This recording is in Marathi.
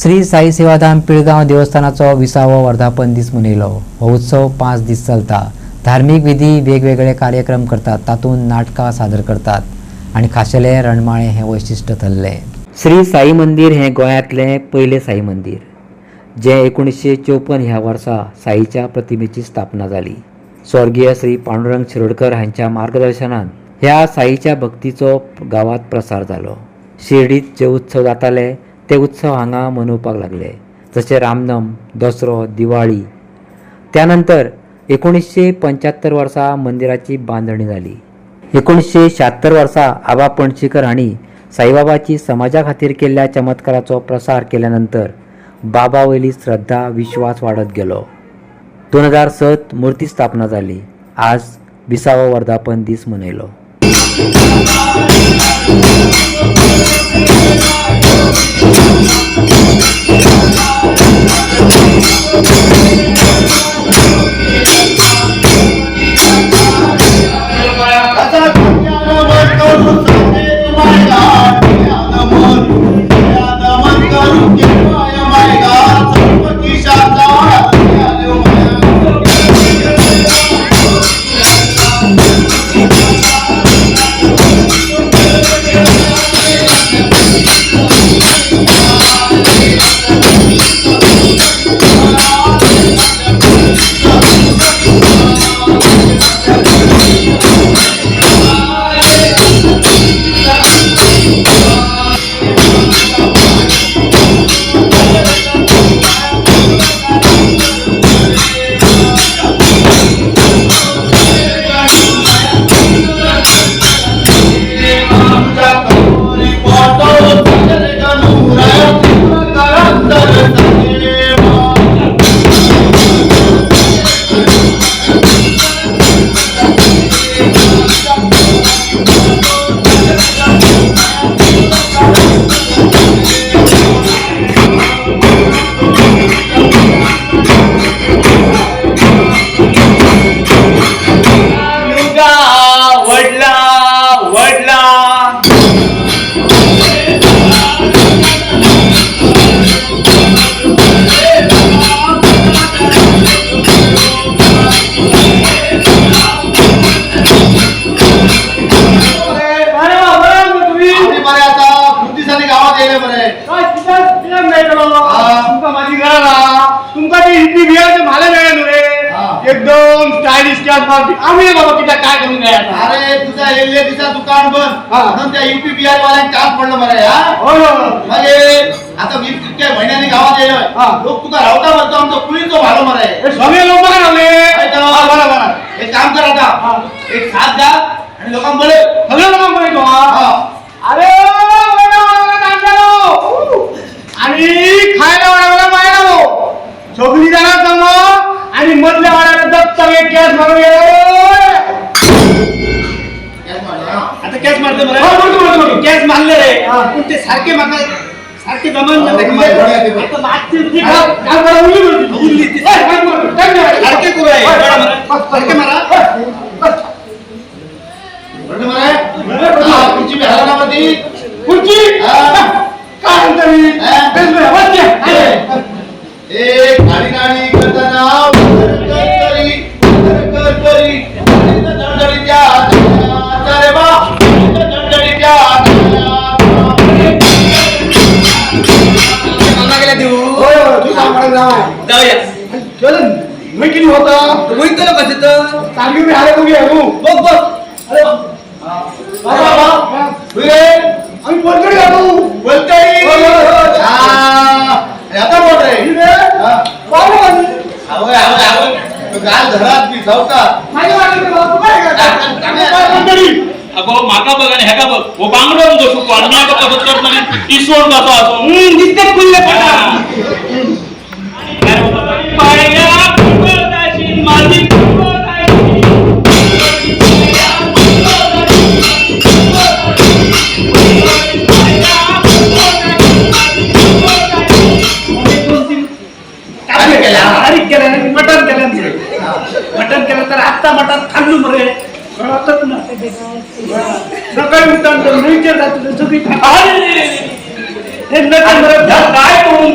श्री साई सेवाधाम पिळगांव देवस्थानाचो 20वा वर्धापन दीस मनयलो। हो उत्सव 5 दीस चलता। धार्मिक विधी वेगवेगळे कार्यक्रम करतात, तातूंत नाटकां सादर करतात आणि खाशेले रणमाळे हे वैशिश्ट्य थरले। श्री साई मंदिर हे गोंयांतले पयले साई मंदिर, जे 1954 ह्या वर्सा साईच्या प्रतिमेची स्थापना जाली। स्वर्गीय श्री पांडुरंग शिरोडकर हांच्या मार्गदर्शनान ह्या साईच्या भक्तीचो गावात प्रसार जालो। शिर्डीत जे उत्सव जाताले ते उत्सव हांगा मनोवपाक लागले, जसे रामनम, दसरो, दिवाळी। त्यानंतर 1975 वर्सा मंदिराची बांदणी जाली। 1976 वर्सा आबा पणशीकर हांणी साईबाबाची समाजा खातीर केल्ल्या चमत्काराचो प्रसार केल्यानंतर बाबा वयली श्रद्धा विश्वास वाडत गेलो। 2007 मुर्ती स्थापना जाली। आज 20वा वर्धापन दीस मनयलो। एकदम स्टाइलिश कॅश मारती आम्ही बाबा किती काय करून गया अरे तुझा एल्ले तिचा दुकान बंद म्हणून त्या यूपी बिहार वाल्यांनी काम पडलं मला या हो म्हणजे आता मी किती महिन्याने गावात येलोय लोक तुका रावता म्हणतो आमचं कुळीचं भाडं मराय सगळे लोक काय रावले बरोबर एक काम कर आता एक साथ द्या आणि लोकांना बोले सगळे लोक बोलतो अरे आणि खायला वाढायला पाहिजे सगळी जाणार जमा आणि मधल्या वाड्याला दत्त कॅश मारून आता कॅश मारते मला कॅश मारले रे पण ते सारखे मारणार सारखे जमान सारखे मारा खुर्ची बी हलवण्यामध्ये खुर्ची काय एक गाडी गाडी करताना माका बघ आणि ह्याका बघ वो बांगडो बसू कोण मी आता कसं करत नाही इसवण बसो असो दिसते कुल्ले पडा पाया कुंभदाशी माझी मटन केलं तर आत्ता मटन खाल्लू मरे सकाळी उठताना काय करून